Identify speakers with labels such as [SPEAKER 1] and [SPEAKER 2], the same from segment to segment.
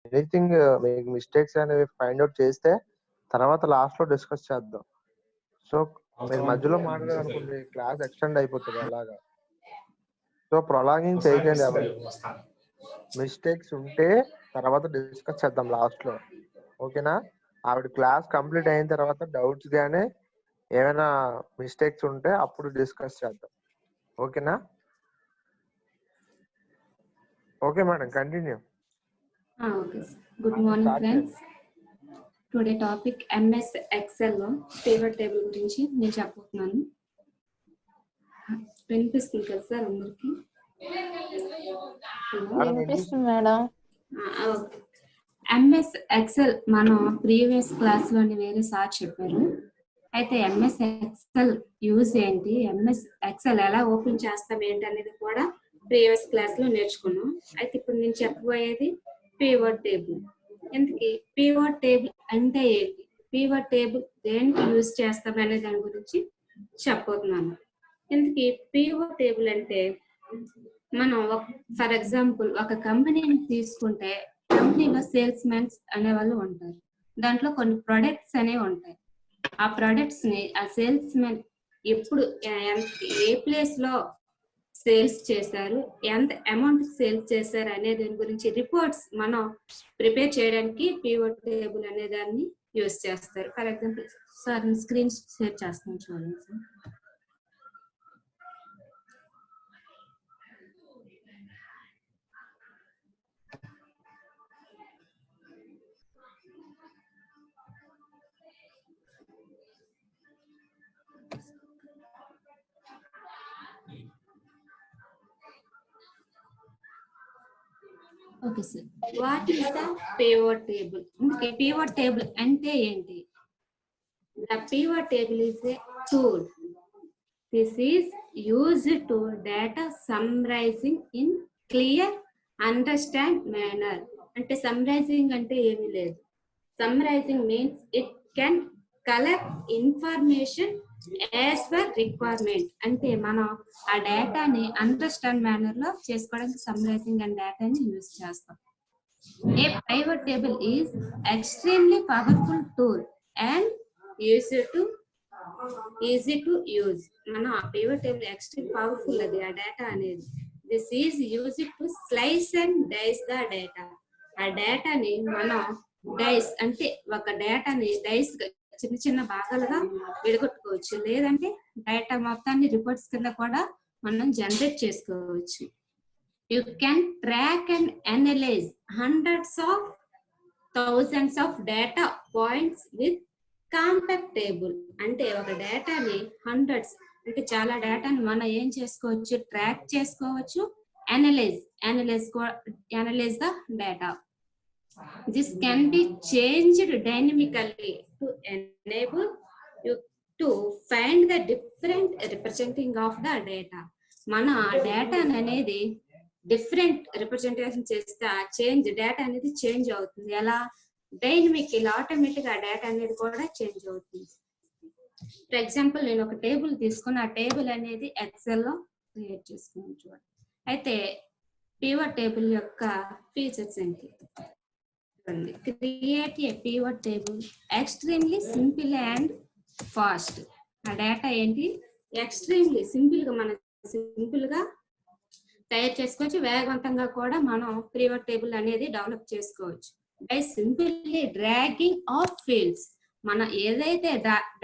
[SPEAKER 1] Anything మీకు mistakes అనేవి find out చేస్తే తర్వాత లాస్ట్ లో డిస్కస్ చేద్దాం. సో మీరు మధ్యలో మాట్లాడాలనుకోండి క్లాస్ ఎక్స్టెండ్ అయిపోతుంది అలాగా. సో ప్రొలాంగింగ్ చేయకండి. ఎవరు మిస్టేక్స్ ఉంటే తర్వాత డిస్కస్ చేద్దాం లాస్ట్ లో, ఓకేనా? ఆవిడ క్లాస్ కంప్లీట్ అయిన తర్వాత డౌట్స్ గానీ ఏమైనా మిస్టేక్స్ ఉంటే అప్పుడు డిస్కస్ చేద్దాం, ఓకేనా? Okay madam, continue.
[SPEAKER 2] Okay sir. Good morning friends. Today topic MS Excel లో పివట్ టేబుల్ గురించి నేను చెప్పబోతున్నాను. వినిపిస్తుంది కదా సార్ అందరికి?
[SPEAKER 3] వినిపిస్తుంది మేడం.
[SPEAKER 2] ఎంఎస్ ఎక్సెల్ మనం ప్రీవియస్ క్లాస్ లోని వేరే సార్ చెప్పారు. అయితే ఎంఎస్ ఎక్సెల్ యూజ్ ఏంటి, ఎంఎస్ ఎక్సెల్ ఎలా ఓపెన్ చేస్తాం ఏంటి అనేది కూడా ప్రీవియస్ క్లాస్ లో నేర్చుకున్నాం. అయితే ఇప్పుడు నేను చెప్పబోయేది పివట్ టేబుల్. ఎందుకు పివట్ టేబుల్ అంటే ఏంటి, పివట్ టేబుల్ దేనికి యూజ్ చేస్తాం అనే దాని గురించి చెప్పబోతున్నాను. ఎందుకు పివట్ టేబుల్ అంటే, మనం ఫర్ ఎగ్జాంపుల్ ఒక కంపెనీని తీసుకుంటే కంపెనీలో సేల్స్ మెన్స్ అనే వాళ్ళు ఉంటారు. దాంట్లో కొన్ని ప్రొడక్ట్స్ అనేవి ఉంటాయి. ఆ ప్రొడక్ట్స్ ని ఆ సేల్స్ మెన్ ఎప్పుడు ఏ ప్లేస్ లో సేల్స్ చేశారు, ఎంత అమౌంట్ సేల్స్ చేశారు అనే దాని గురించి రిపోర్ట్స్ మనం ప్రిపేర్ చేయడానికి పివట్ టేబుల్ అనే దాన్ని యూజ్ చేస్తారు. For example sir screen share చేస్తాను చూడండి sir. Okay sir, what is the pivot table? Pivot table అంటే ఏంటి? The pivot table is a tool. This is used to data summarising in clear understand manner. అంటే summarising అంటే ఏమీ లేదు. Summarising means it can collect information as per requirement. అంటే మనం ఆ డేటాని అండర్స్టాండ్ మేనర్ లో చేసుకోవడానికి సమ్మరైజింగ్ అండ్ డేటాని యూజ్ చేస్తాం. A pivot table is extremely powerful tool and easy to use. మనం ఆ పివట్ టేబుల్ ఎక్స్ట్రీమ్ పవర్ఫుల్, అది ఆ డేటా అనేది. This is use to slice and dice the data. ఆ డేటాని మనం డైస్ అంటే ఒక డేటాని డైస్ చిన్న చిన్న భాగాలుగా విడగొట్టుకోవచ్చు, లేదంటే డేటా మొత్తాన్ని రిపోర్ట్స్ కింద కూడా మనం జనరేట్ చేసుకోవచ్చు. You can track and analyse hundreds of thousands of data points with compact table. అంటే ఒక డేటాని హండ్రెడ్స్ అంటే చాలా డేటాని మనం ఏం చేసుకోవచ్చు, ట్రాక్ చేసుకోవచ్చు, analyse the data. This can be changed dynamically to enable you to find the different representing of the data. మన డేటా అనేది డిఫరెంట్ రిప్రజెంటేషన్ చేస్తే చేంజ్ డేటా అనేది చేంజ్ అవుతుంది. ఎలా? డైనమిక్, ఇలా ఆటోమేటిక్ ఆ డేటా అనేది కూడా చేంజ్ అవుతుంది. ఫర్ ఎగ్జాంపుల్ నేను ఒక టేబుల్ తీసుకుని ఆ టేబుల్ అనేది ఎక్సెల్ లో క్రియేట్ చేసుకున్నాను చూడండి. అయితే పివట్ టేబుల్ యొక్క ఫీచర్స్ ఏంటి? Create a pivot table extremely simple and fast. ఆ డేటా ఏంటి? ఎక్స్ట్రీమ్లీ సింపుల్ గా మనం సింపుల్ గా తయారు చేసుకోవచ్చు, వేగవంతంగా కూడా మనం పివట్ టేబుల్ అనేది డెవలప్ చేసుకోవచ్చు. By simply dragging of fields. మనం ఏదైతే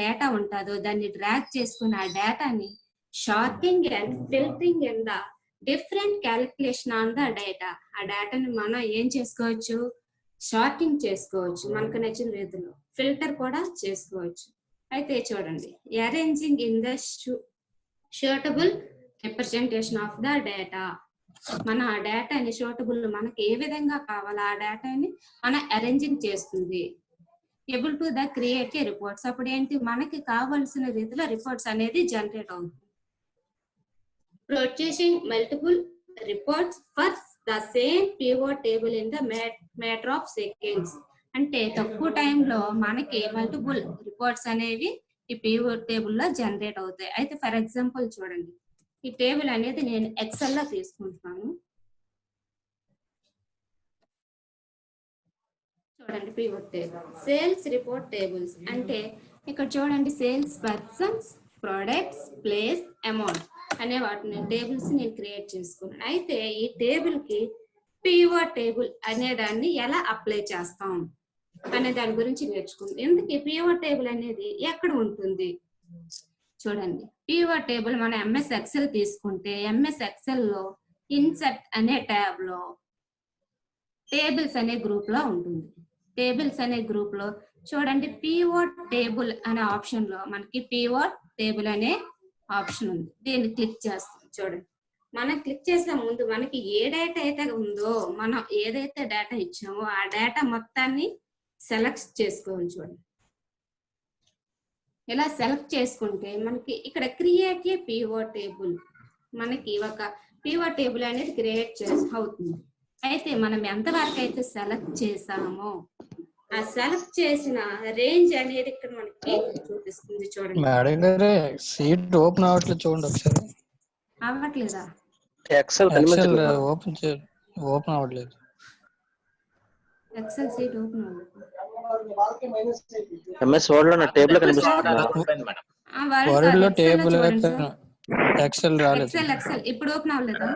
[SPEAKER 2] డేటా ఉంటుందో దాన్ని డ్రాగ్ చేసుకుని ఆ డేటాని shorting and filtering in the different calculation on the data. ఆ డేటాని మనం ఏం చేసుకోవచ్చు, షార్టింగ్ చేసుకోవచ్చు, మనకు నచ్చిన రీతిలో ఫిల్టర్ కూడా చేసుకోవచ్చు. అయితే చూడండి, arranging in the suitable representation of the data. మన ఆ డేటాని సూటబుల్ మనకి ఏ విధంగా కావాలో ఆ డేటాని మన అరేంజింగ్ చేస్తుంది. Able to the create reports. అప్పుడు ఏంటి, మనకి కావాల్సిన రీతిలో రిపోర్ట్స్ అనేది జనరేట్ అవుతుంది. Producing multiple reports for the same pivot table in the matter of seconds. అంటే తక్కువ టైంలో మనకి మల్టిపుల్ రిపోర్ట్స్ అనేవి ఈ పివట్ టేబుల్ లో జనరేట్ అవుతాయి. అయితే ఫర్ ఎగ్జాంపుల్ చూడండి, ఈ టేబుల్ అనేది నేను ఎక్సెల్ లో తీసుకుంటున్నాను. చూడండి pivot table, sales report tables అంటే ఇక్కడ చూడండి sales persons, products, place, amount అనే వాటిని టేబుల్స్ నేను క్రియేట్ చేసుకున్నాను. అయితే ఈ టేబుల్ కి పివట్ టేబుల్ అనే దాన్ని ఎలా అప్లై చేస్తాం అనే దాని గురించి నేర్చుకుందాం. ఎందుకు పివట్ టేబుల్ అనేది ఎక్కడ ఉంటుంది చూడండి. పివట్ టేబుల్ మన ఎంఎస్ ఎక్సెల్ తీసుకుంటే ఎంఎస్ ఎక్సెల్ లో ఇన్సర్ట్ అనే ట్యాబ్ లో టేబుల్స్ అనే గ్రూప్ లో ఉంటుంది. టేబుల్స్ అనే గ్రూప్ లో చూడండి పివట్ టేబుల్ అనే ఆప్షన్ లో మనకి పివట్ టేబుల్ అనే ఆప్షన్ ఉంది. దీన్ని క్లిక్ చేస్తాం. చూడండి మనం క్లిక్ చేసే ముందు మనకి ఏ డేటా అయితే ఉందో, మనం ఏదైతే డేటా ఇచ్చామో ఆ డేటా మొత్తాన్ని సెలెక్ట్ చేసుకోవాలి. చూడండి ఇలా సెలెక్ట్ చేసుకుంటే మనకి ఇక్కడ క్రియేట్ ఏ పివట్ టేబుల్, మనకి ఒక పివట్ టేబుల్ అనేది క్రియేట్ అవుతుంది. అయితే మనం ఎంతవరకు అయితే సెలెక్ట్ చేసామో ఆ సెలెక్ట్ చేసిన రేంజ్ అనేది ఇక్కడ మనకి చూపిస్తుంది. చూడండి
[SPEAKER 3] మేడం గారు సీట్ ఓపెన్ అవ్వట్లేదు, చూడండి ఒకసారి.
[SPEAKER 2] అవ్వట్లేదా?
[SPEAKER 3] ఎక్సెల్ ఓపెన్ అవ్వట్లేదు.
[SPEAKER 2] ఎక్సెల్ సీట్ ఓపెన్ అవ్వలేదు.
[SPEAKER 4] ఎంఎస్ వర్డ్ లో నా టేబుల్ కనిపిస్తుంది.
[SPEAKER 3] వర్డ్ లో టేబుల్ ఎక్సెల్ రాలేదు.
[SPEAKER 2] ఎక్సెల్ ఇప్పుడు ఓపెన్ అవ్వలేదా?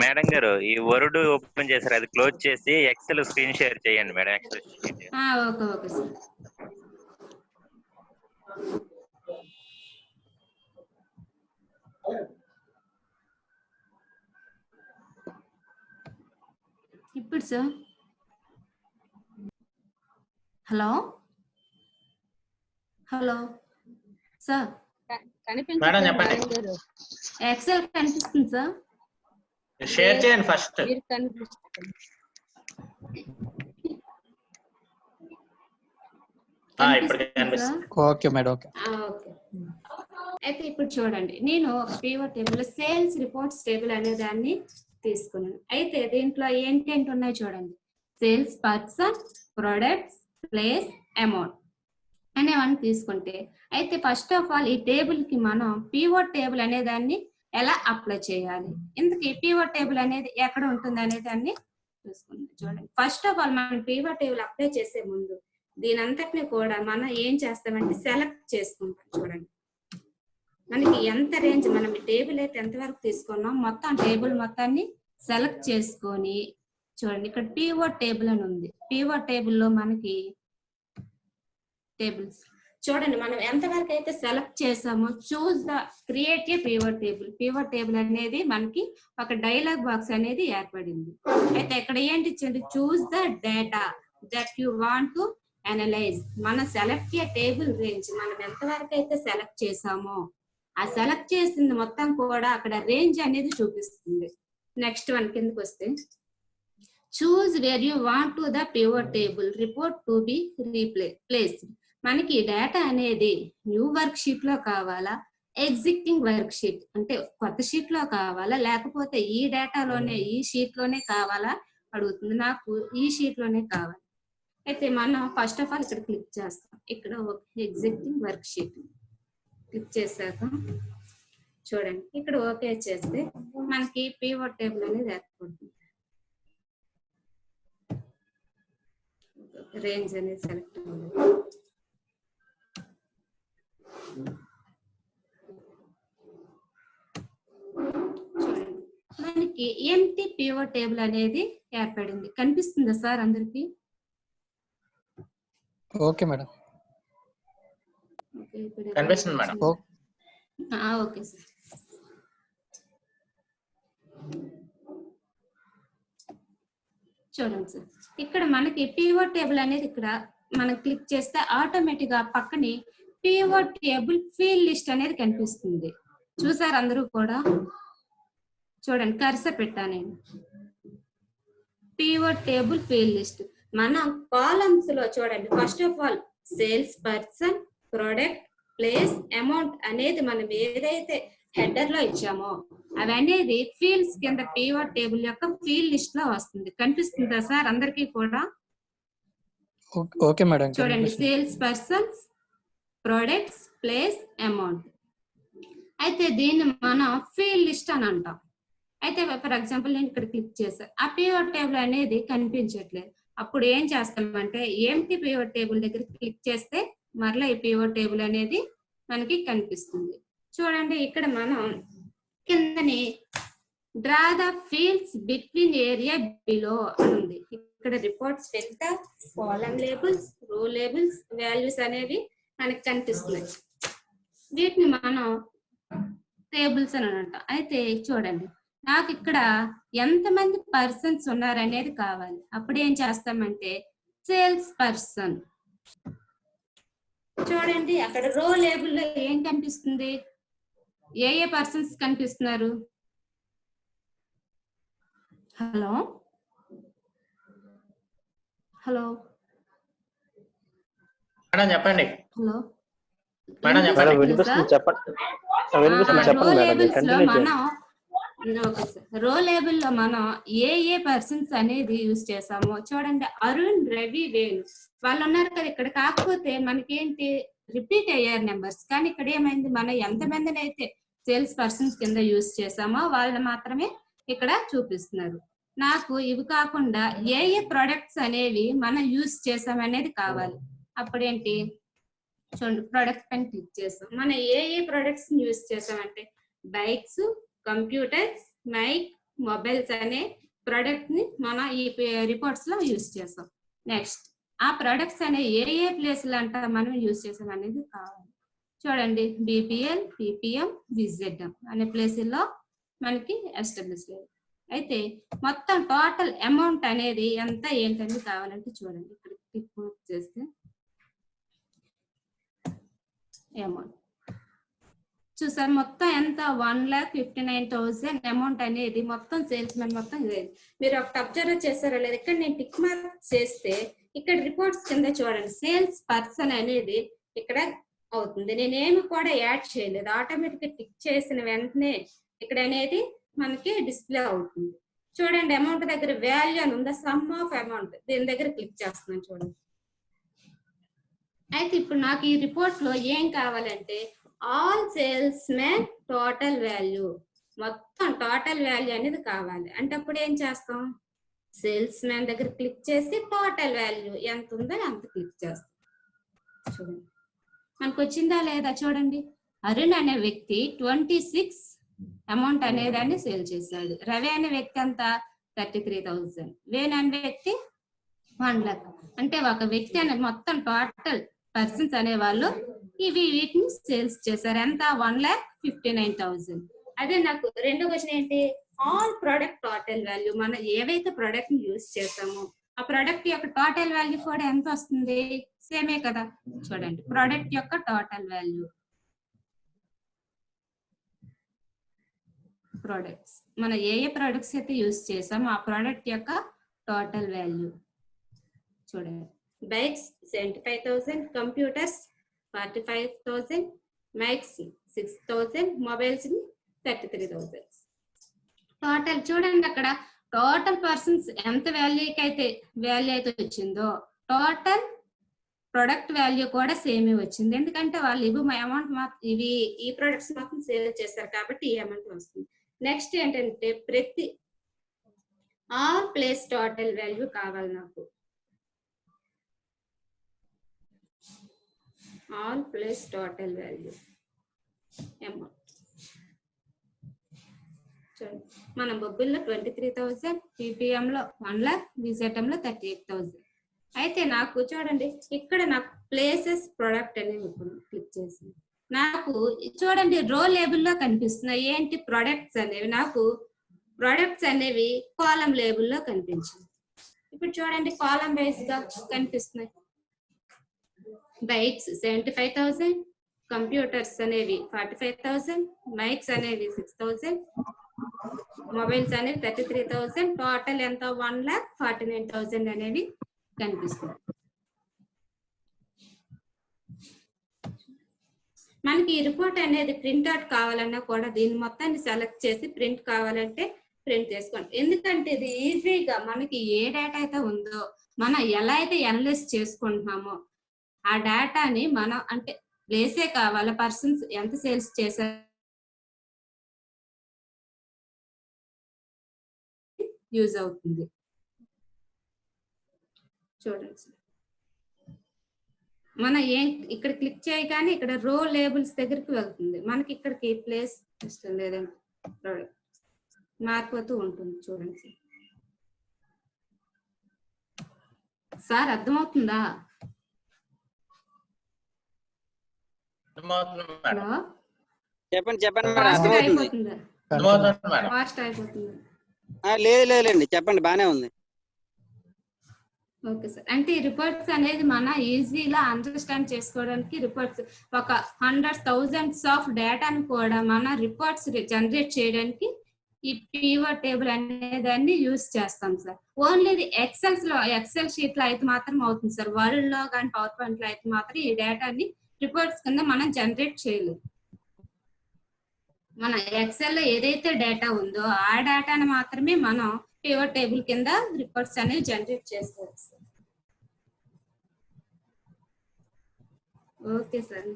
[SPEAKER 5] మేడం గారు ఈ వర్డ్ ఓపెన్ చేశారు, అది క్లోజ్ చేసి ఎక్సెల్ స్క్రీన్ షేర్ చేయండి madam. Excel
[SPEAKER 2] okay okay sir. ఇప్పుడు sir hello hello sir
[SPEAKER 4] madam చెప్పండి.
[SPEAKER 2] ఎక్సెల్ కనిపిస్తుంది సార్.
[SPEAKER 4] షేర్ చేయండి ఫస్ట్.
[SPEAKER 3] Okay madam. ఓకే.
[SPEAKER 2] అయితే ఇప్పుడు చూడండి నేను pivot table sales reports table అనే దాన్ని తీసుకున్నాను. అయితే దీంట్లో ఏంటేంటి ఉన్నాయి చూడండి. Sales person, products, place, amount అనేవన్నీ తీసుకుంటే, అయితే ఫస్ట్ ఆఫ్ ఆల్ ఈ టేబుల్ కి మనం పివట్ టేబుల్ అనే దాన్ని ఎలా అప్లై చేయాలి, ఇందుకు పివట్ టేబుల్ అనేది ఎక్కడ ఉంటుంది అనే దాన్ని చూసుకుందాం. చూడండి ఫస్ట్ ఆఫ్ ఆల్ మనం పివట్ టేబుల్ అప్లై చేసే ముందు దీని అంతటిని కూడా మనం ఏం చేస్తామంటే సెలెక్ట్ చేసుకుంటాం. చూడండి మనకి ఎంత రేంజ్, మనం టేబుల్ అయితే ఎంతవరకు తీసుకున్నాం మొత్తం టేబుల్ మొత్తాన్ని సెలెక్ట్ చేసుకొని చూడండి ఇక్కడ పివట్ టేబుల్ అని ఉంది. పివట్ టేబుల్ లో మనకి టేబుల్స్ చూడండి మనం ఎంతవరకు అయితే సెలెక్ట్ చేసామో choose the create a pivot table. Pivot table అనేది మనకి ఒక డైలాగ్ బాక్స్ అనేది ఏర్పడింది. అయితే ఇక్కడ ఏంటి ఇచ్చింది, choose the data that you want to analyse. మనం సెలెక్ట్ ఏ టేబుల్ రేంజ్, మనం ఎంతవరకు అయితే సెలెక్ట్ చేసామో ఆ సెలెక్ట్ చేసింది మొత్తం కూడా అక్కడ రేంజ్ అనేది చూపిస్తుంది. నెక్స్ట్ వన్ కిందకి వస్తే choose where you want to the pivot table report to be replaced. మనకి డేటా అనేది న్యూ వర్క్ షీట్ లో కావాలా, ఎగ్జిస్టింగ్ వర్క్ షీట్ అంటే కొత్త షీట్ లో కావాలా, లేకపోతే ఈ డేటాలోనే ఈ షీట్ లోనే కావాలా అడుగుతుంది. నాకు ఈ షీట్ లోనే కావాలి. అయితే మనం ఫస్ట్ ఆఫ్ ఆల్ ఇక్కడ క్లిక్ చేస్తాం. ఇక్కడ ఎగ్జిస్టింగ్ వర్క్ షీట్ క్లిక్ చేశాక చూడండి ఇక్కడ ఓకే చేస్తే మనకి పివట్ టేబుల్ అనేది ఏర్పడుతుంది. రేంజ్ అనేది సెలెక్ట్ అవ్వాలి. చూడండి మనకి ఎంటీ పివట్ టేబుల్ అనేది ఏర్పడింది. కనిపిస్తుందా సార్ అందరికి?
[SPEAKER 3] Okay madam.
[SPEAKER 4] కనిపిస్తుంది మేడం.
[SPEAKER 2] Okay sir. చూడండి సార్ ఇక్కడ మనకి పివట్ టేబుల్ అనేది ఇక్కడ మనం క్లిక్ చేస్తే ఆటోమేటిక్ గా పక్కనే పివట్ టేబుల్ ఫీల్డ్ లిస్ట్ అనేది కనిపిస్తుంది. చూసారు అందరూ కూడా? చూడండి కర్సర్ పెట్టా నేను. పివట్ టేబుల్ ఫీల్డ్ లిస్ట్ మన కాలమ్స్ లో చూడండి first of all sales person, product, place, amount అనేది మనం ఏదైతే హెడర్ లో ఇచ్చామో అవి అనేది ఫీల్డ్స్ కింద పివట్ టేబుల్ యొక్క ఫీల్డ్ లిస్ట్ లో వస్తుంది. కనిపిస్తుందా సార్ అందరికీ కూడా?
[SPEAKER 3] Okay madam.
[SPEAKER 2] చూడండి sales persons, products, place, amount. అయితే దీన్ని మనం ఫీల్డ్ లిస్ట్ అని అంటాం. అయితే ఫర్ ఎగ్జాంపుల్ నేను ఇక్కడ క్లిక్ చేశాను, ఆ పివట్ టేబుల్ అనేది కనిపించట్లేదు. అప్పుడు ఏం చేస్తామంటే ఎంటీ పివట్ టేబుల్ దగ్గర క్లిక్ చేస్తే మరలా ఈ పివట్ టేబుల్ అనేది మనకి కనిపిస్తుంది. చూడండి ఇక్కడ మనం కిందని draw the fields between area below అని ఉంది. ఇక్కడ reports filter, column labels, row labels, values అనేవి మనకి కనిపిస్తున్నాయి. వీటిని మనం టేబుల్స్ అని అంటాం. అయితే చూడండి నాకు ఇక్కడ ఎంతమంది పర్సన్స్ ఉన్నారనేది కావాలి. అప్పుడు ఏం చేస్తామంటే సేల్స్ పర్సన్. చూడండి అక్కడ రో లేబుల్ లో ఏం కనిపిస్తుంది, ఏ పర్సన్స్ కనిపిస్తున్నారు? హలో హలో
[SPEAKER 4] మేడం చెప్పండి.
[SPEAKER 2] హలో
[SPEAKER 4] మేడం చెప్పండి.
[SPEAKER 5] వినిపిస్తుంది, చెప్పండి. వినిపిస్తుంది, చెప్పండి మేడం. కంటిన్యూ చేయండి.
[SPEAKER 2] రో లేబుల్ లో మనం ఏ పర్సన్స్ అనేది యూజ్ చేసామో చూడండి. అరుణ్, రవి, వేణు వాళ్ళు ఉన్నారు కదా ఇక్కడ. కాకపోతే మనకేంటి రిపీట్ అయ్యారు నెంబర్స్. కానీ ఇక్కడ ఏమైంది, మనం ఎంతమందిని అయితే సేల్స్ పర్సన్స్ కింద యూజ్ చేసామో వాళ్ళని మాత్రమే ఇక్కడ చూపిస్తున్నారు. నాకు ఇవి కాకుండా ఏ ప్రొడక్ట్స్ అనేవి మనం యూజ్ చేసామనేది కావాలి. అప్పుడేంటి చూడండి ప్రొడక్ట్ పైన క్లిక్ చేస్తాం. మనం ఏ ప్రొడక్ట్స్ యూజ్ చేసామంటే బైక్స్, కంప్యూటర్స్, మైక్, మొబైల్స్ అనే ప్రొడక్ట్ ని మనం ఈ రిపోర్ట్స్ లో యూజ్ చేస్తాం. నెక్స్ట్ ఆ ప్రొడక్ట్స్ అనే ఏ ప్లేస్ లో అంట మనం యూజ్ చేసాం అనేది కావాలి. చూడండి BPL, PPM, VZM అనే ప్లేసుల్లో మనకి ఎస్టాబ్లిష్ లేదు. అయితే మొత్తం టోటల్ అమౌంట్ అనేది ఎంత ఏంటనేది కావాలంటే చూడండి ఇక్కడ క్లిక్ చేస్తే అమౌంట్ చూసారు మొత్తం ఎంత 1,59,000 అమౌంట్ అనేది మొత్తం సేల్స్ మెన్ మొత్తం ఇదే. మీరు ఒకటి అబ్జర్వ్ చేస్తారా లేదు, ఇక్కడ నేను టిక్ మార్క్ చేస్తే ఇక్కడ రిపోర్ట్స్ కింద చూడండి సేల్స్ పర్సన్ అనేది ఇక్కడ అవుతుంది. నేనేమి కూడా యాడ్ చేయలేదు, ఆటోమేటిక్ గా టిక్ చేసిన వెంటనే ఇక్కడ అనేది మనకి డిస్ప్లే అవుతుంది. చూడండి అమౌంట్ దగ్గర వాల్యూ అని ఉందా, సమ్ ఆఫ్ అమౌంట్, దీని దగ్గర క్లిక్ చేస్తున్నాను చూడండి. అయితే ఇప్పుడు నాకు ఈ రిపోర్ట్ లో ఏం కావాలంటే all sales men total value, మొత్తం టోటల్ వాల్యూ అనేది కావాలి. అంటే అప్పుడు ఏం చేస్తాం, సేల్స్ మ్యాన్ దగ్గర క్లిక్ చేసి టోటల్ వాల్యూ ఎంత ఉందో అంత క్లిక్ చేస్తాం. చూడండి మనకు వచ్చిందా లేదా చూడండి. అరుణ్ అనే వ్యక్తి 26 అమౌంట్ అనేదాన్ని సేల్ చేశాడు. రవి అనే వ్యక్తి అంత 33,000. వేణు అనే వ్యక్తి 1 lakh. అంటే ఒక వ్యక్తి అనే మొత్తం టోటల్ పర్సన్స్ అనే వాళ్ళు వీటిని సేల్స్ చేశారు. ఎంత 1,59,000. అదే నాకు రెండో క్వశ్చన్ ఏంటి, ఆల్ ప్రొడక్ట్ టోటల్ వాల్యూ. మనం ఏవైతే ప్రొడక్ట్ ని యూజ్ చేస్తామో ఆ ప్రొడక్ట్ యొక్క టోటల్ వాల్యూ కూడా ఎంత వస్తుంది, సేమే కదా. చూడండి ప్రొడక్ట్ యొక్క టోటల్ వాల్యూ, ప్రొడక్ట్స్ మనం ఏ ప్రొడక్ట్స్ అయితే యూజ్ చేసామో ఆ ప్రొడక్ట్ యొక్క టోటల్ వాల్యూ చూడండి. Bikes 75,000, computers 45,000, mics 6,000, mobiles 33,000. Total చూడండి అక్కడ టోటల్ పర్సన్స్ ఎంత వాల్యూ అయితే వచ్చిందో టోటల్ ప్రొడక్ట్ వాల్యూ కూడా సేమ్ వచ్చింది. ఎందుకంటే వాళ్ళు అమౌంట్ ఈ ప్రొడక్ట్స్ మాత్రం సేల్ చేస్తారు కాబట్టి ఈ అమౌంట్ వస్తుంది. నెక్స్ట్ ఏంటంటే ప్రతి ఆల్ ప్లేస్ టోటల్ వాల్యూ కావాలి నాకు. All place total value amount చూడండి. మన బొబ్బుల్లో 23,000, PPM లో 1 lakh, VZM లో 38,000. అయితే నాకు చూడండి ఇక్కడ నాకు ప్లేసెస్ ప్రొడక్ట్ అనేది క్లిక్ చేసి నాకు చూడండి రో లేబుల్ లో కనిపిస్తున్నాయి. ఏంటి ప్రొడక్ట్స్ అనేవి, నాకు ప్రొడక్ట్స్ అనేవి కాలం లేబుల్ లో కనిపించింది. ఇప్పుడు చూడండి కాలం వైజ్ గా కనిపిస్తున్నాయి. బైక్స్ 75,000, కంప్యూటర్స్ అనేవి 45,000, మైక్స్ అనేవి 6,000, మొబైల్స్ అనేవి 33,000. టోటల్ ఎంత 1,49,000 అనేవి కనిపిస్తుంది. మనకి ఈ రిపోర్ట్ అనేది ప్రింట్అవుట్ కావాలన్నా కూడా దీన్ని మొత్తాన్ని సెలెక్ట్ చేసి ప్రింట్ కావాలంటే ప్రింట్ చేసుకోండి. ఎందుకంటే ఇది ఈజీగా మనకి ఏ డేటా అయితే ఉందో మనం ఎలా అయితే అనలైజ్ చేసుకుంటున్నామో ఆ డేటాని మనం అంటే ప్లేసే కావాలా, పర్సన్స్ ఎంత సేల్స్ చేశారు యూజ్ అవుతుంది. చూడండి సార్, మన ఇక్కడ క్లిక్ చేయగానే ఇక్కడ రో లేబుల్స్ దగ్గరికి వెళ్తుంది. మనకి ఇక్కడికి ప్లేస్ ఇష్టం లేదంటే మారిపోతూ ఉంటుంది. చూడండి సార్. సార్ అర్థమవుతుందా? హలో,
[SPEAKER 6] చెప్పండి మేడం,
[SPEAKER 2] ఫాస్ట్
[SPEAKER 6] అర్థమవుతుంది.
[SPEAKER 2] అయిపోతుందా? ఫాస్ట్ అయిపోతుందా?
[SPEAKER 6] లేదండి, చెప్పండి, బానే ఉంది.
[SPEAKER 2] Okay sir. అంటే ఈ రిపోర్ట్స్ అనేది మన ఈజీగా అండర్స్టాండ్ చేసుకోవడానికి రిపోర్ట్స్ ఒక 100,000 ఆఫ్ డేటాను కూడా మన రిపోర్ట్స్ జనరేట్ చేయడానికి ఈ పివట్ టేబుల్ అనేదాన్ని యూజ్ చేస్తాం సార్. ఓన్లీ ఇది ఎక్సెల్ షీట్ లో అయితే మాత్రం అవుతుంది సార్. వర్డ్ లో కానీ పవర్ పాయింట్ లో అయితే మాత్రం ఈ డేటాని రిపోర్ట్స్ కింద మనం జనరేట్ చేయలేము. మన ఎక్సెల్ లో ఏదైతే డేటా ఉందో ఆ డేటాను మాత్రమే మనం పివట్ టేబుల్ కింద రిపోర్ట్స్ అనేవి జనరేట్ చేసుకోవచ్చు. Okay sir.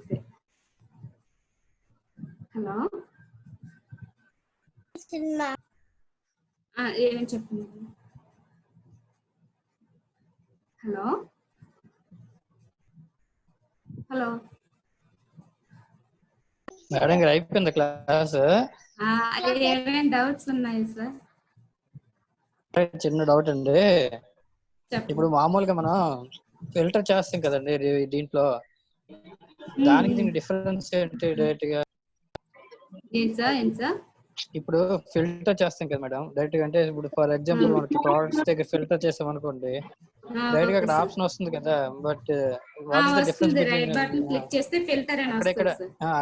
[SPEAKER 2] హలో, ఏమని చెప్పండి. హలో హలో
[SPEAKER 3] మేడం గారు అయిపోయింది క్లాస్?
[SPEAKER 2] ఏమేమి డౌట్స్ ఉన్నాయి సార్?
[SPEAKER 3] చిన్న డౌట్ అండి. ఇప్పుడు మామూలుగా మనం ఫిల్టర్ చేస్తాం కదండి దీంట్లో, దానికి దీనికి డిఫరెన్స్ ఏంటి డైరెక్ట్ గా? ఇప్పుడు ఫిల్టర్ చేస్తాం కదా మేడం డైరెక్ట్ గా. అంటే ఇప్పుడు ఫర్ ఎగ్జాంపుల్ మనకి ప్రోడక్ట్స్ దగ్గర ఫిల్టర్ చేసాం అనుకోండి, డైరెక్ట్ గా అక్కడ ఆప్షన్ వస్తుంది కదా, but what is the difference between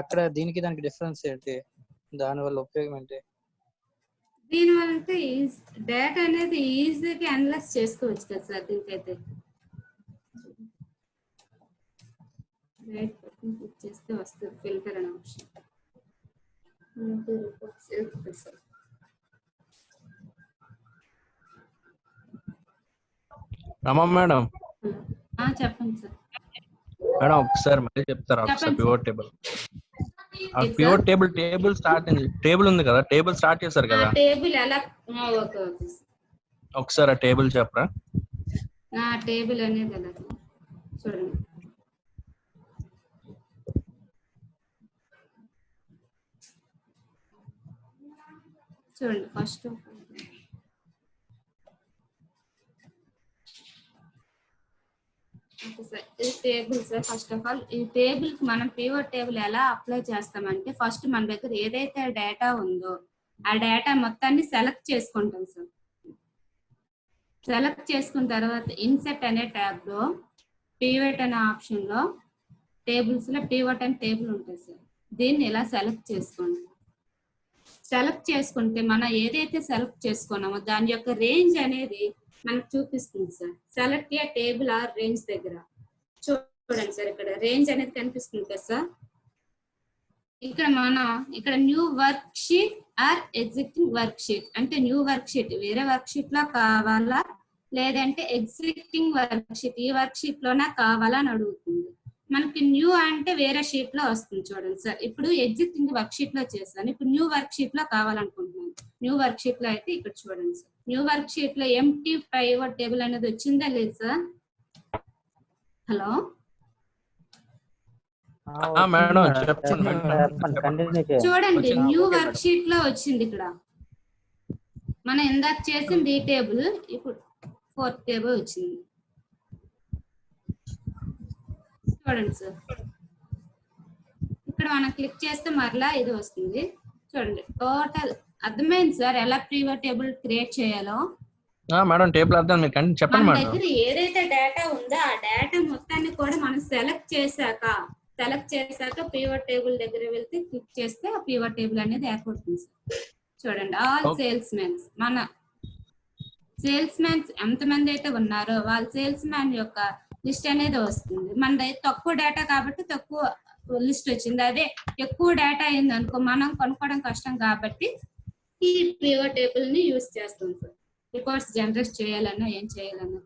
[SPEAKER 3] అక్కడ దీనికి దానికి డిఫరెన్స్ ఏంటి? దాని వల్ల ఉపయోగం ఏంటి?
[SPEAKER 2] దీనివల్ల అంటే డేటా అనేది ఈజీగా అనలైజ్ చేసుకోవచ్చు కదా సార్. దీనికైతే రైట్ బటన్ క్లిక్ చేస్తే వస్తుంది ఫిల్టర్ అనే ఆప్షన్.
[SPEAKER 7] రమా మేడం,
[SPEAKER 2] చెప్పండి సార్.
[SPEAKER 7] మేడం ఒకసారి మళ్ళీ చెప్తారా? ఒకసారి pivot table, pivot table start table ఉంది కదా, టేబుల్ స్టార్ట్ చేశారు కదా,
[SPEAKER 2] టేబుల్ ఎలా? ఓకే ఓకే
[SPEAKER 7] ఒకసారి ఆ టేబుల్ చెప్పరా?
[SPEAKER 2] టేబుల్ అనేది ఎలా చూడండి. చూడండి ఫస్ట్ ఈ table sir. First of all ఈ టేబుల్ కి మనం పివట్ టేబుల్ ఎలా అప్లై చేస్తామంటే, ఫస్ట్ మన దగ్గర ఏదైతే డేటా ఉందో ఆ డేటా మొత్తాన్ని సెలెక్ట్ చేసుకుంటాం సార్. సెలెక్ట్ చేసుకున్న తర్వాత ఇన్సెట్ అనే ట్యాబ్ లో పివట్ అనే ఆప్షన్ లో టేబుల్స్ లో పివట్ అనే టేబుల్ ఉంటుంది సార్. దీన్ని ఇలా సెలెక్ట్ చేసుకోండి. సెలెక్ట్ చేసుకుంటే మనం ఏదైతే సెలెక్ట్ చేసుకున్నామో దాని యొక్క రేంజ్ అనేది మనకు చూపిస్తుంది sir. Select a table or range దగ్గర చూడండి సార్, ఇక్కడ రేంజ్ అనేది కనిపిస్తుంది కదా సార్. ఇక్కడ new worksheet or existing worksheet అంటే న్యూ వర్క్ షీట్ వేరే వర్క్ షీట్ లో కావాలా, లేదంటే ఎగ్జిస్టింగ్ వర్క్ షీట్ ఈ వర్క్ షీట్ లోనే కావాలా అని అడుగుతుంది. మనకి న్యూ అంటే వేరే షీట్ లో వస్తుంది చూడండి సార్. ఇప్పుడు ఎగ్జిస్టింగ్ వర్క్ షీట్ లో చేశాను, ఇప్పుడు న్యూ వర్క్ షీట్ లో కావాలనుకుంటున్నాను. న్యూ వర్క్ షీట్ లో అయితే ఇక్కడ చూడండి సార్. న్యూ వర్క్ షీట్ లో ఎంటీ పివట్ టేబుల్ అనేది వచ్చిందా లేదు సార్? హలో చూడండి, న్యూ వర్క్ షీట్ లో వచ్చింది. ఇక్కడ మనం ఇందాక చేసింది ఈ టేబుల్, ఇప్పుడు 4th టేబుల్ వచ్చింది. చూడండి సార్, ఇక్కడ మనం క్లిక్ చేస్తే మరలా ఇది వస్తుంది. చూడండి టోటల్ అర్థమైంది సార్ ఎలా పివట్ టేబుల్ క్రియేట్ చేయాలో?
[SPEAKER 7] మేడం టేబుల్ అర్థం, మీరు చెప్పండి
[SPEAKER 2] మన
[SPEAKER 7] మేడం.
[SPEAKER 2] దగ్గర ఏదైతే డేటా ఉందో ఆ డేటా మొత్తాన్ని కూడా మనం సెలెక్ట్ చేశాక పివట్ టేబుల్ దగ్గర వెళ్తే క్లిక్ చేస్తే ఆ పివట్ టేబుల్ అనేది ఏర్పడుతుంది సార్. చూడండి ఆల్ సేల్స్ మెన్స్, మన సేల్స్ మెన్స్ ఎంతమంది అయితే ఉన్నారో వాళ్ళ సేల్స్ మ్యాన్ యొక్క లిస్ట్ అనేది వస్తుంది. మనది తక్కువ డేటా కాబట్టి తక్కువ లిస్ట్ వచ్చింది. అదే ఎక్కువ డేటా అయింది అనుకో మనం కనుక్కోవడం కష్టం కాబట్టి ఈ పివట్ టేబుల్ ని యూజ్ చేస్తాం సార్. రిపోర్ట్స్ జనరేట్ చేయాలన్నా ఏం చేయాలన్నా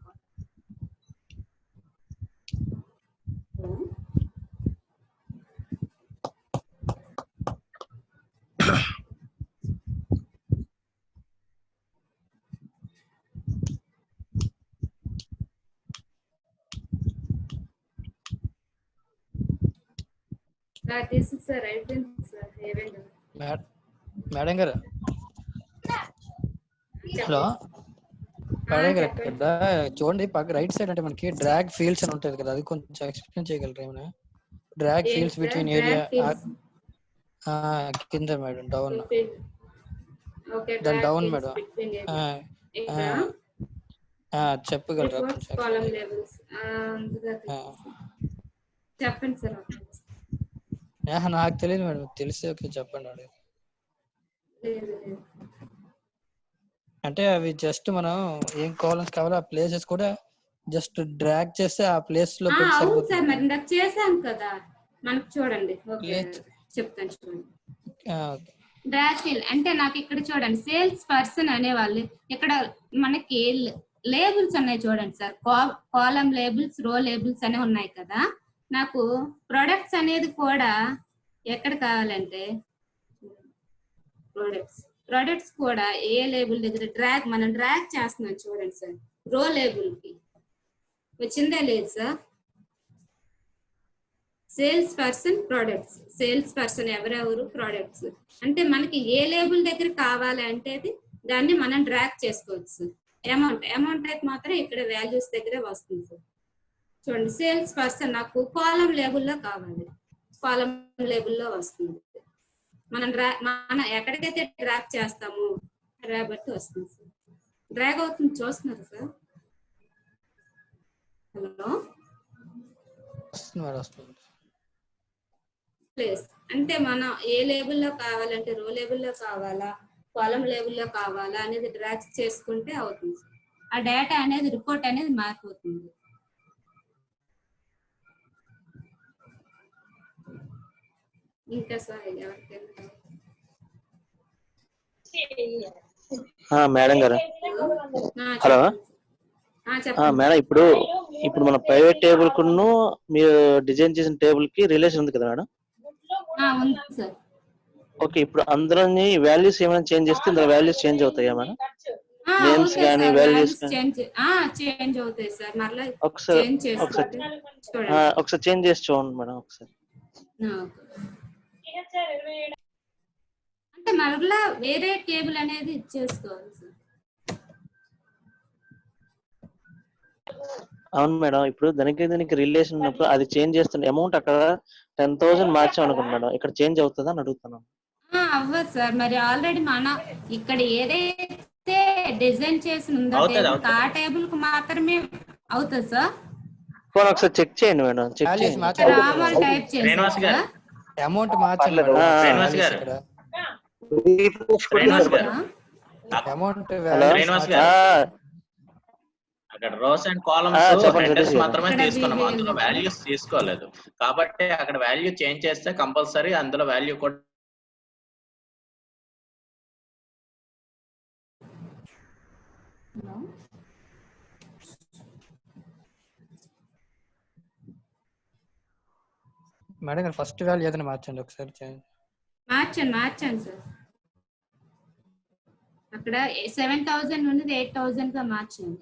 [SPEAKER 2] సార్ తీసింది సార్ అయిపోయింది సార్ ఏమైంది
[SPEAKER 3] మేడం గారు హలో మేడం గారు ఇక్కడ చూడండి పక్క రైట్ సైడ్ అంటే మనకి డ్రాగ్ ఫీల్డ్స్ అని ఉంటుంది కదా అది కొంచెం ఎక్స్ప్లెయిన్ చేయగలరా ఏమైనా డ్రాగ్ ఫీల్డ్స్ బిట్వీన్ ఏరియా కింద మేడం డౌన్ దాని డౌన్ మేడం చెప్పగలరా
[SPEAKER 2] చెప్పండి సార్
[SPEAKER 3] నాకు తెలియదు మేడం తెలిసి ఓకే చెప్పండి అంటే అవి జస్ట్ మనం ఏం కాలమ్స్ కావాలో ఆ ప్లేసెస్ కూడా జస్ట్ డ్రాగ్ చేస్తే ఆ ప్లేస్ లో
[SPEAKER 2] అవును సార్ మరి ఇందాక చేసాం కదా మనకు చూడండి చెప్తాను చూడండి డ్రాగ్ ఫీల్డ్ అంటే నాకు ఇక్కడ చూడండి సేల్స్ పర్సన్ అనేవాళ్ళు ఇక్కడ మనకి లేబుల్స్ ఉన్నాయి చూడండి sir column labels row labels అనేవి ఉన్నాయి కదా నాకు ప్రొడక్ట్స్ అనేది కూడా ఎక్కడ కావాలంటే ప్రొడక్ట్స్ కూడా ఏ లేబుల్ దగ్గర మనం డ్రాగ్ చేస్తున్నాం చూడండి సార్ రో లేబుల్ కి వచ్చిందా లేదు sir sales person products sales person ఎవరెవరు ప్రొడక్ట్స్ అంటే మనకి ఏ లేబుల్ దగ్గర కావాలి అంటే దాన్ని మనం డ్రాగ్ చేసుకోవచ్చు అమౌంట్ అయితే మాత్రం ఇక్కడ వాల్యూస్ దగ్గరే వస్తుంది సార్ చూడండి సేల్స్ పర్సన్ నాకు కాలం లేబుల్లో కావాలి కాలం లేబుల్లో వస్తుంది మనం ఎక్కడికైతే డ్రాగ్ చేస్తాము బట్టి వస్తుంది సార్ డ్రాగ్ అవుతుంది చూస్తున్నారు సార్ హలో ప్లేస్ అంటే మనం ఏ లేబుల్లో కావాలంటే రో లేబుల్లో కావాలా కాలం లేబుల్లో కావాలా అనేది డ్రాగ్ చేసుకుంటే అవుతుంది సార్ ఆ డేటా అనేది రిపోర్ట్ అనేది మారిపోతుంది ఇంకా సార్
[SPEAKER 8] మేడం గారు హలో మేడం ఇప్పుడు మన ప్రైవేట్ టేబుల్ కును మీరు డిజైన్ చేసిన టేబుల్ కి రిలేషన్ ఉంది కదా మేడం ఓకే ఇప్పుడు అందులో వాల్యూస్ ఏమైనా చేంజ్ చేస్తే ఇందులో వాల్యూస్ చేంజ్ అవుతాయా మేడం నేమ్స్ గానీ వాల్యూస్
[SPEAKER 2] చేంజ్ అవుతాయి సార్ మళ్ళీ
[SPEAKER 8] ఒకసారి చేంజ్ చేసి చూడండి మేడం ఒకసారి
[SPEAKER 2] అంటే మరలా వేరే టేబుల్ అనేది ఇచ్చేసుకోవాలి సార్
[SPEAKER 8] అవును మేడం ఇప్పుడు దానికి రిలేషన్ ఉన్నప్పుడు అది చేంజ్ చేస్తున్న అమౌంట్ అక్కడ 10,000 మార్చాం అనుకోండి మేడం ఇక్కడ చేంజ్ అవుతుందా అని అడుగుతున్నాను
[SPEAKER 2] అవ్వదు సార్ మరి ఆల్రెడీ మనం ఇక్కడ ఏదైతే డిజైన్ చేసి ఉందో ఆ టేబుల్ కు మాత్రమే అవుతుంది సార్
[SPEAKER 8] ఒకసారి చెక్ చేయండి మేడం చెక్ చేయండి
[SPEAKER 2] టైప్ చేయండి
[SPEAKER 3] అమౌంట్ మార్చండి
[SPEAKER 4] అక్కడ రోస్ అండ్ కాలమ్స్ హెడర్స్ మాత్రమే తీసుకున్నాం అందులో వాల్యూస్ తీసుకోలేదు కాబట్టి అక్కడ వాల్యూ చేంజ్ చేస్తే కంపల్సరీ అందులో వాల్యూ కూడా
[SPEAKER 3] మేడం గారు ఫస్ట్ వాల్యూ ఏదైనా మార్చండి ఒకసారి
[SPEAKER 2] మార్చండి సార్ అక్కడ 7,000 నుండి 8,000 గా మార్చండి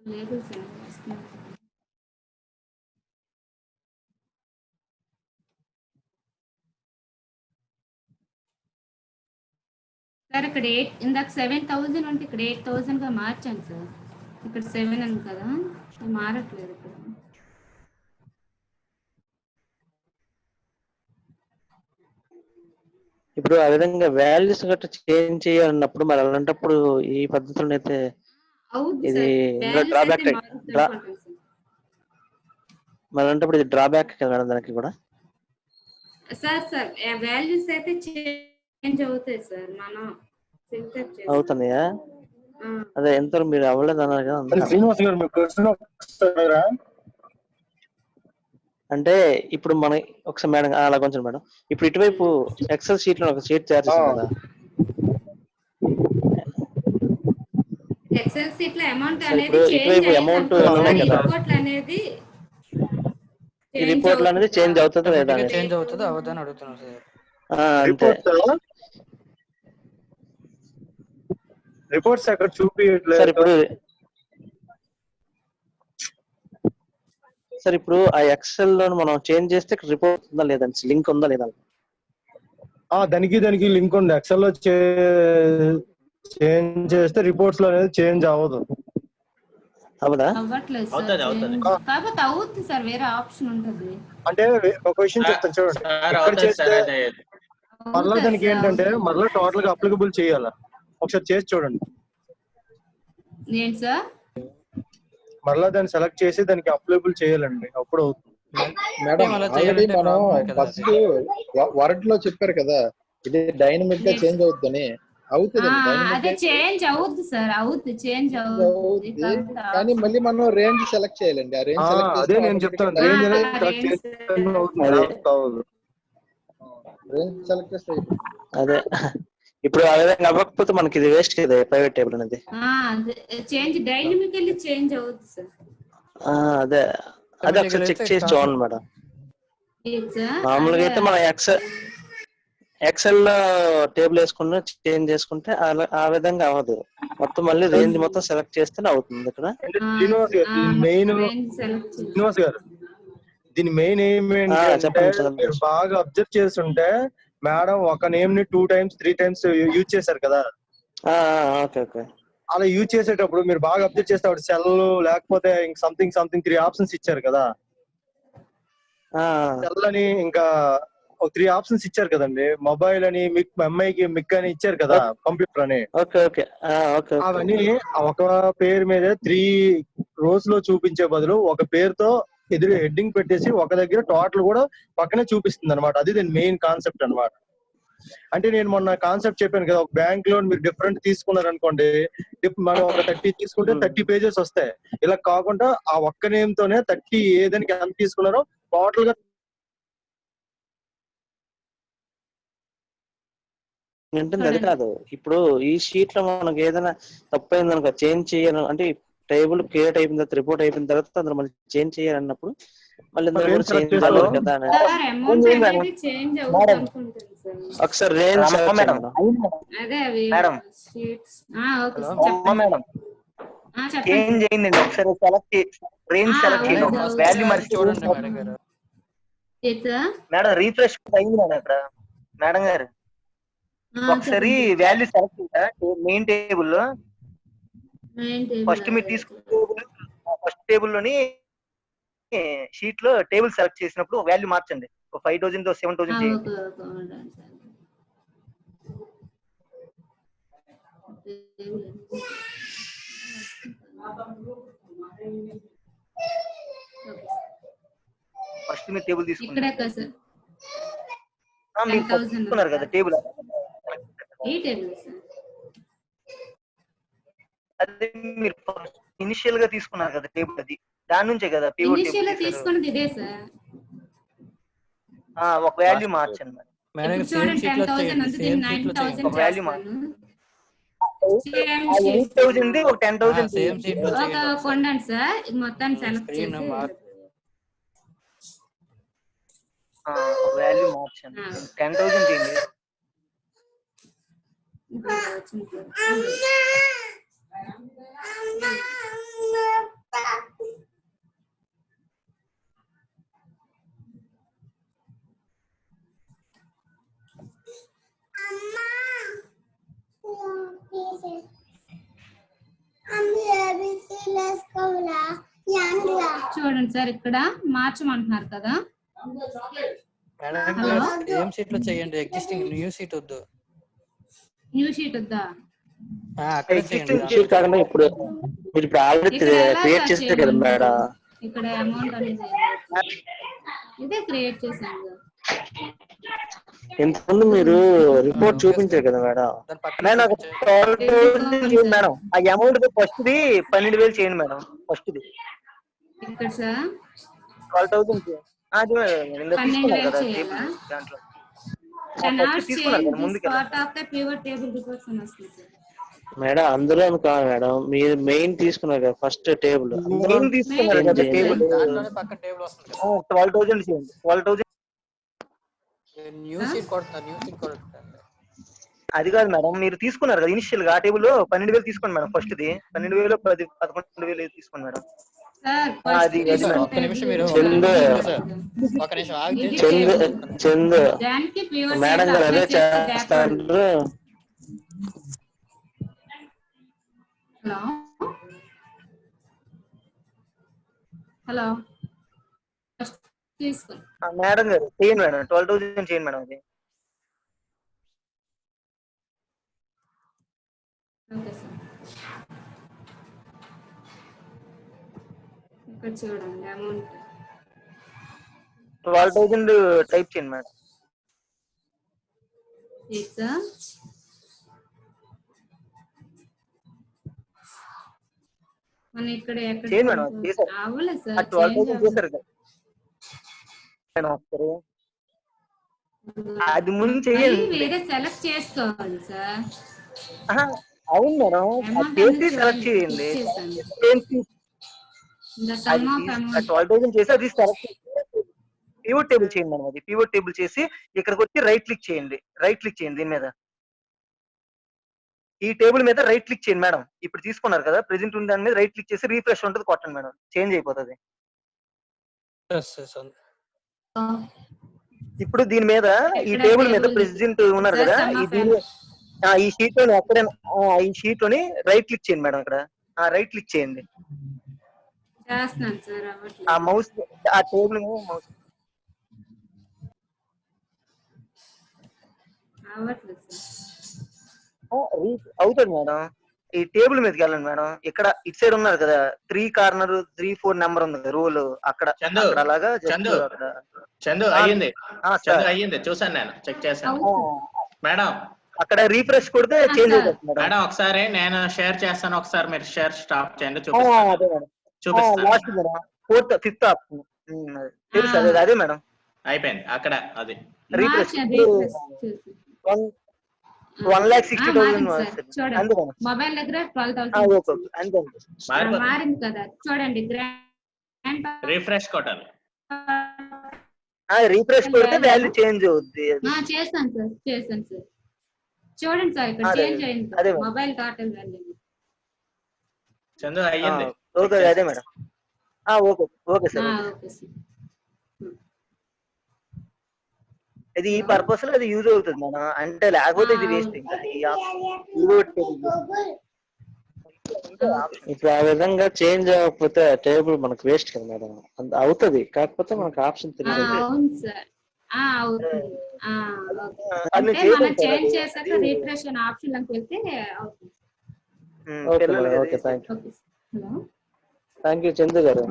[SPEAKER 2] లేబుల్స్ సార్ ఇక్కడ ఇందాక 7,000 అంటే ఇక్కడ 8,000 గా మార్చాను సార్ ఇక్కడ 7 అని కదా మారట్లేదు ఇక్కడ
[SPEAKER 8] ఇప్పుడు ఆ విధంగా వాల్యూస్ గట్రా చేంజ్ చేయాలన్నప్పుడు మరి అలాంటప్పుడు ఈ పద్ధతులను అయితే ఇది డ్రాబ్యాక్ మరి అలాంటప్పుడు ఇది డ్రాబ్యాక్ కదా మేడం దానికి కూడా
[SPEAKER 2] సార్ వాల్యూస్ అయితే చేంజ్ అవుతాయి సార్ మనం
[SPEAKER 8] అవుతున్నాయా అదే ఎంత మీరు అవ్వలేదు అన్నారు కదా
[SPEAKER 9] శ్రీనివాస్ గారు మీ క్వశ్చన్
[SPEAKER 8] అంటే ఇప్పుడు మన ఒకసారి మేడం అలా కొంచెం మేడం, ఇప్పుడు ఇటువైపు ఎక్సెల్ షీట్ లో ఒక షీట్ తయారు చేసాం కదా,
[SPEAKER 2] ఎక్సెల్ షీట్ లో అమౌంట్
[SPEAKER 8] సో
[SPEAKER 2] అనేది
[SPEAKER 8] ఇప్పుడు
[SPEAKER 2] చేంజ్
[SPEAKER 8] ఇటువైపు
[SPEAKER 2] అయ్యింది
[SPEAKER 8] అమౌంట్
[SPEAKER 2] అనుకోండి
[SPEAKER 8] ఉన్నాయి
[SPEAKER 2] సార్, ఈ
[SPEAKER 8] కదా,
[SPEAKER 2] రిపోర్ట్లు అనేది
[SPEAKER 8] ఈ రిపోర్ట్లు అనేది చేంజ్ అవుతుందా లేదా
[SPEAKER 3] ఆటోమేటిక్ గా
[SPEAKER 8] అనేది.
[SPEAKER 3] చేంజ్ అవుతుందా అవదని అడుగుతున్నాను సార్.
[SPEAKER 8] అంతే.
[SPEAKER 1] రిపోర్ట్స్ అక్కడ
[SPEAKER 8] సార్
[SPEAKER 1] చూపించట్లేదు.
[SPEAKER 8] ఇప్పుడు ఆ ఎక్సెల్ లో మనం చేంజ్ చేస్తే రిపోర్ట్ ఉందా లేదా, లింక్ ఉందా లేదా?
[SPEAKER 1] దానికి లింక్ ఉంది. ఎక్సెల్ లో చేంజ్ చేస్తే రిపోర్ట్స్ లో అనేది చేంజ్ అవ్వదు.
[SPEAKER 2] అవ్వట్లేదు సార్, కాకపోతే అవుతుంది సార్, వేరే ఆప్షన్ ఉంటుంది.
[SPEAKER 1] అంటే ఒక విషయం చెప్తాను చూడండి, ఇక్కడ చేస్తే మరలా దానికి ఏంటంటే మరలా టోటల్ గా అప్లికబుల్ చేయాలి. ఒకసారి చేసి చూడండి.
[SPEAKER 2] ఏంటి సార్?
[SPEAKER 1] మరలా దాన్ని సెలెక్ట్ చేసి దానికి అప్లికబుల్ చేయాలండి, అప్పుడు అవుతుంది.
[SPEAKER 9] మేడం ఆల్రెడీ మనం ఫస్ట్ వర్డ్ లో చెప్పారు కదా, ఇది డైనమిక్ గా చేంజ్ అవుతుందని. అవుతుంది,
[SPEAKER 2] అదే చేంజ్ అవుద్ది సార్, అవుద్ది చేంజ్ అవుద్ది,
[SPEAKER 9] కానీ మళ్ళీ మనం రేంజ్ సెలెక్ట్ చేయాలండి. ఆ రేంజ్ సెలెక్ట్
[SPEAKER 1] అదే నేను చెప్తాను, రేంజ్ అనేది సెలెక్ట్ చేస్తే
[SPEAKER 9] రేంజ్ సెలెక్ట్ చేస్తే
[SPEAKER 8] అదే ఇప్పుడు ఆ విధంగా అవ్వకపోతే మనకి ఇది వేస్ట్ కదా ప్రైవేట్ టేబుల్ అనేది.
[SPEAKER 2] చేంజ్ డైనమికల్లీ చేంజ్ అవుద్ది సార్.
[SPEAKER 8] అదే అదే ఒకసారి చెక్ చేసి చూడండి మేడం. మామూలుగా అయితే మనం ఎక్సెల్ లో టేబుల్ వేసుకుని చేంజ్ చేసుకుంటే ఆ విధంగా అవ్వదు, మొత్తం మళ్ళీ రేంజ్ మొత్తం సెలెక్ట్ చేస్తేనే అవుతుంది. ఇక్కడ
[SPEAKER 1] శ్రీనివాస్ గారు, దీని మెయిన్ ఏమంటే మీరు బాగా అబ్జర్వ్ చేస్తుంటే మేడం ఒక నేమ్ ని 2 times 3 times యూజ్ చేశారు కదా. అలా యూజ్ చేసేటప్పుడు మీరు బాగా అబ్జర్వ్ చేస్తే అప్పుడు సెల్ లేకపోతే సంథింగ్ 3 ఆప్షన్స్ ఇచ్చారు కదా. సెల్ అని ఇంకా 3 ఆప్షన్స్ ఇచ్చారు కదండి. మొబైల్ అని, ఎంఐకి మిక్ అని ఇచ్చారు కదా, కంప్యూటర్ అని. అవన్నీ ఒక పేరు మీద 3 rows లో చూపించే బదులు ఒక పేరుతో ఎదురు హెడ్డింగ్ పెట్టేసి ఒక దగ్గర టోటల్ కూడా పక్కనే చూపిస్తుంది అనమాట. అది దీని మెయిన్ కాన్సెప్ట్ అనమాట. అంటే నేను మొన్న కాన్సెప్ట్ చెప్పాను కదా, ఒక బ్యాంక్ లోన్ మీరు డిఫరెంట్ తీసుకున్నారు అనుకోండి, మనం ఒక 30 తీసుకుంటే 30 pages వస్తాయి. ఇలా కాకుండా ఆ ఒక్క నేమ్ తోనే 30 ఏదానికి ఎంత తీసుకున్నారో టోటల్ గా
[SPEAKER 8] ఏంటంటే అది కాదు. ఇప్పుడు ఈ షీట్ లో మనకు ఏదైనా తప్పైంది అనుకో, చేంజ్ చేయాలి అంటే టేబుల్ క్రియేట్ అయిపోయిన తర్వాత, రిపోర్ట్ అయిపోయిన తర్వాత అందులో మళ్ళీ చేంజ్ చేయాలన్నప్పుడు మళ్ళీ చేంజ్ అవ్వాలి కదా. ఒకసారి రేంజ్
[SPEAKER 10] చేంజ్ అయిందండి. ఒకసారి సెలెక్ట్ రేంజ్ సెలెక్ట్ చేయండి, వాల్యూ మరి
[SPEAKER 3] చూడండి మేడం గారు.
[SPEAKER 10] మేడం రీఫ్రెష్ అయింది మేడం ఇక్కడ. మేడం గారు ఒకసారి వాల్యూ సెలెక్ట్ చేయండి మెయిన్ టేబుల్ లో. ఫస్ట్ మీరు తీసుకున్న ఫస్ట్ టేబుల్ లోని షీట్ లో టేబుల్ సెలెక్ట్ చేసినప్పుడు వాల్యూ మార్చండి. 5,000 7,000 చేయండి. ఫస్ట్ మీరు టేబుల్ తీసుకున్నారు కదా టేబుల్, అదే మీరు ఇనిషియల్ గా తీసుకున్నారు కదా టేబుల్, అది దాని నుంచే కదా
[SPEAKER 2] తీసుకున్నది ఇదే సార్.
[SPEAKER 10] ఒక వాల్యూ మార్చండి
[SPEAKER 3] మేడం. సేమ్ షీట్ లో చేయండి,
[SPEAKER 10] ఒక వాల్యూ మార్చండి. 8,000 ఒక 10,000
[SPEAKER 3] సేమ్ షీట్ లో చేయండి.
[SPEAKER 2] కొండండి సార్, మొత్తాన్ని సెలెక్ట్ చేసి
[SPEAKER 10] వాల్యూ మార్చండి. 10,000 చేయండి.
[SPEAKER 2] చూడండి సార్, ఇక్కడ మార్చమంటున్నారు కదా.
[SPEAKER 3] సేమ్ షీట్ లో చేయండి, ఎగ్జిస్టింగ్ న్యూ షీట్ వద్దు.
[SPEAKER 2] న్యూ షీట్ వద్దా?
[SPEAKER 3] అక్కడ చేయండి.
[SPEAKER 8] షీట్ కాకుండా ఇప్పుడు మీరు ఇప్పుడు ఆల్రెడీ క్రియేట్ చేస్తారు కదా మేడం.
[SPEAKER 2] ఇక్కడ అమౌంట్ అనేది ఇదే క్రియేట్ చేశాను.
[SPEAKER 8] ఇంతకుముందు మీరు రిపోర్ట్ చూపించారు కదా మేడం.
[SPEAKER 10] Madam 12,000 madam. ఆ అమౌంట్ ఫస్ట్ ది 12,000 చేయండి మేడం. ఫస్ట్ ది
[SPEAKER 2] 12,000
[SPEAKER 10] అది ఇందులో
[SPEAKER 2] 12,000
[SPEAKER 10] తీసుకున్నారు కదా
[SPEAKER 2] చేయాలా?
[SPEAKER 10] టేబుల్ దాంట్లో
[SPEAKER 2] Cannot
[SPEAKER 10] ఫస్ట్ తీసుకున్నారు
[SPEAKER 2] change
[SPEAKER 10] కదా
[SPEAKER 2] this
[SPEAKER 10] ముందుకు
[SPEAKER 2] part of the pivot table reports అని వస్తుంది సార్.
[SPEAKER 8] మేడం అందులో కాదు మేడం, మీరు మెయిన్ తీసుకున్నారు కదా ఫస్ట్ టేబుల్, అందులో
[SPEAKER 10] మెయిన్ తీసుకున్నారు కదా టేబుల్
[SPEAKER 3] దాంట్లోనే పక్కన టేబుల్ వస్తుంది కదా.
[SPEAKER 10] 12,000 చేయండి 12,000.
[SPEAKER 3] న్యూ సీట్ కొడుతున్నారు, న్యూ సీట్ కొడుతున్నారు.
[SPEAKER 10] అది కాదు మేడం, మీరు తీసుకున్నారు కదా ఇనిషియల్ గా ఆ టేబుల్ 12,000 తీసుకోండి మేడం. ఫస్ట్ ది 12,000 11,000 తీసుకోండి మేడం.
[SPEAKER 2] సార్
[SPEAKER 10] అది అది మేడం.
[SPEAKER 3] ఒక్క నిమిషం మీరు ఒక నిమిషం ఆగి
[SPEAKER 8] చందు
[SPEAKER 2] దానికి pivot
[SPEAKER 8] మేడం
[SPEAKER 2] table
[SPEAKER 8] గారు అదే
[SPEAKER 2] apply చేస్తే backward.
[SPEAKER 8] చేస్తారు.
[SPEAKER 2] హలో హలో తీసుకోండి.
[SPEAKER 10] మేడం గారు చేయండి మేడం, 12,000 చేయండి మేడం. అది
[SPEAKER 2] ఓకే సార్. ఇక్కడ చూడండి అమౌంట్
[SPEAKER 10] 12,000 టైప్ చేయండి మేడం.
[SPEAKER 2] మన ఇక్కడ ఎక్కడ
[SPEAKER 10] చేయండి మేడం, చేశారు.
[SPEAKER 2] అవ్వలేదు సార్.
[SPEAKER 10] 12,000 చేశారు కదా మేడం. ఒకసారి అది ముందు చేయండి.
[SPEAKER 2] వేరే సెలెక్ట్ చేసుకోవాలి సార్.
[SPEAKER 10] అవును మేడం, అది చేసి సెలెక్ట్ చేయండి. 12,000 చేసి అది సెలెక్ట్ పివోట్ టేబుల్ చేయండి మేడం. అది పివోట్ టేబుల్ చేసి ఇక్కడికి వచ్చి రైట్ క్లిక్ చేయండి. రైట్ క్లిక్ చేయండి దీని మీద, ఈ టేబుల్ మీద రైట్ క్లిక్ చేయండి మేడం. ఇప్పుడు తీసుకున్నారు కదా ప్రెజెంట్ ఉన్న దాని మీద రైట్ క్లిక్ చేసి రీఫ్రెష్ ఉంటుంది కొట్టండి మేడం, చేంజ్ అయిపోతుంది. ఇప్పుడు దీని మీద ఈ టేబుల్ మీద ప్రెసిడెంట్ ఉన్నారు కదా, ఈ షీట్ లోని ఎక్కడైనా ఈ షీట్ లోని రైట్ క్లిక్ చేయండి మేడం. ఇక్కడ రైట్ క్లిక్ చేయండి. ఆ మౌస్ ఆ టేబుల్ మీద మౌస్ అవుతుంది మేడం. ఈ టేబుల్ మీదకి వెళ్ళండి మేడం. ఇక్కడ ఇటు సైడ్ ఉన్నారు కదా 3 కార్నర్ 3, 4 నెంబర్ ఉంది కదా రోల్, అక్కడ అలాగా
[SPEAKER 4] చందు అయ్యింది. అయ్యింది, చూసాను నేను, చెక్ చేశాను మేడం.
[SPEAKER 10] అక్కడ రీఫ్రెష్ కొడితే చేంజ్ అవుతుంది
[SPEAKER 4] మేడం. ఒకసారి నేను షేర్ చేస్తాను, ఒకసారి మీరు షేర్ స్టాప్ చేయండి.
[SPEAKER 10] చూపిస్తాను. Last madam 4th 5th option తెలుసు. అదే మేడం,
[SPEAKER 4] అయిపోయింది అక్కడ. అది
[SPEAKER 10] రీఫ్రెష్ 1,60,000
[SPEAKER 2] మొబైల్ దగ్గర 12,000 మారింది కదా చూడండి.
[SPEAKER 4] రిఫ్రెష్ కొట్టాలి.
[SPEAKER 10] రీఫ్రెష్ కొడితే వాల్యూ చేంజ్ అవుద్ది.
[SPEAKER 2] చేస్తాను సార్. చూడండి సార్ ఇక్కడ చేంజ్ అయింది మొబైల్ టోటల్ వాల్యూ.
[SPEAKER 4] చందు అయ్యింది.
[SPEAKER 10] ఓకే అదే మేడం. Okay sir. ఇది ఈ పర్పస్ లో అది యూజ్ అవుతుంది మేడం. అంటే లేకపోతే ఇది వేస్ట్.
[SPEAKER 8] ఇప్పుడు ఆ విధంగా చేంజ్ అవ్వకపోతే టేబుల్ మనకు వేస్ట్ కదా మేడం. అవుతుంది, కాకపోతే మనకు ఆప్షన్ తెలియదు.
[SPEAKER 2] చేంజ్ చేశాక రిఫ్రెష్ అనే ఆప్షన్ లోకి వెళ్తే అవుతుంది.
[SPEAKER 8] ఓకే థ్యాంక్ యూ చందు గారు.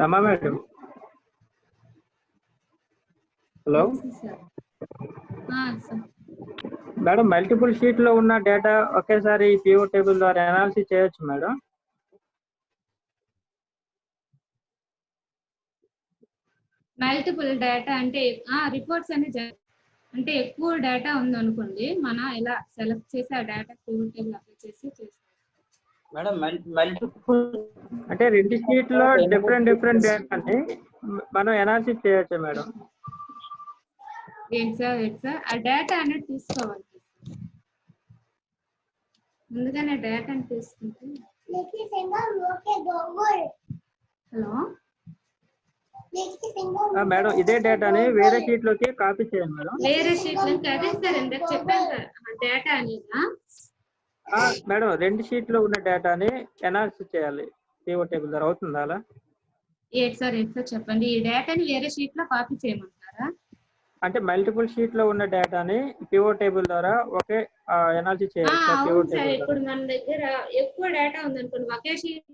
[SPEAKER 11] Rama madam. Hello madam, multiple sheet లో ఉన్న డేటా ఒకేసారి పివోట్ టేబుల్ ద్వారా అనాలిసిస్ చేయొచ్చు మేడం?
[SPEAKER 2] మల్టిపుల్ డేటా అంటే రిపోర్ట్స్ అనేది అంటే ఎక్కువ డేటా ఉంది అనుకోండి, మనం ఇలా సెలెక్ట్ చేసి ఆ డేటా పివోట్ టేబుల్ అప్లై చేసి చేస్తాం
[SPEAKER 11] మేడం. మల్టిపుల్ అంటే 2 షీట్ లో డిఫరెంట్ డేటాని మనం అనాలిసిస్ చేయొచ్చు మేడం?
[SPEAKER 2] ఏంటి సార్ ఆ డేటా అనేది తీసుకోవాలి. ముందుగానే డేటాని తీసుకుంటే హలో
[SPEAKER 11] మేడం, ఇదే డేటాని వేరే షీట్ లోకి కాపీ చేయండి మేడం.
[SPEAKER 2] వేరే షీట్ లోకి అదే సార్ ఇందాక చెప్పాను సార్ డేటా అనేది
[SPEAKER 11] మేడం 2 షీట్ లో ఉన్న డేటాని అనాలిసిస్ చేయాలి పివోట్ టేబుల్ ద్వారా, అవుతుందా అలా?
[SPEAKER 2] ఏంటి సార్ చెప్పండి. ఈ డేటాని వేరే షీట్ లో కాపీ చేయమంటారా?
[SPEAKER 11] అంటే మల్టిపుల్ షీట్ లో ఉన్న డేటాని పివోట్ టేబుల్ ద్వారా ఒకే అనాలిసిస్ చేయాలి.
[SPEAKER 2] ఇప్పుడు మన దగ్గర ఎక్కువ డేటా ఉంది అనుకోండి, ఒకే షీట్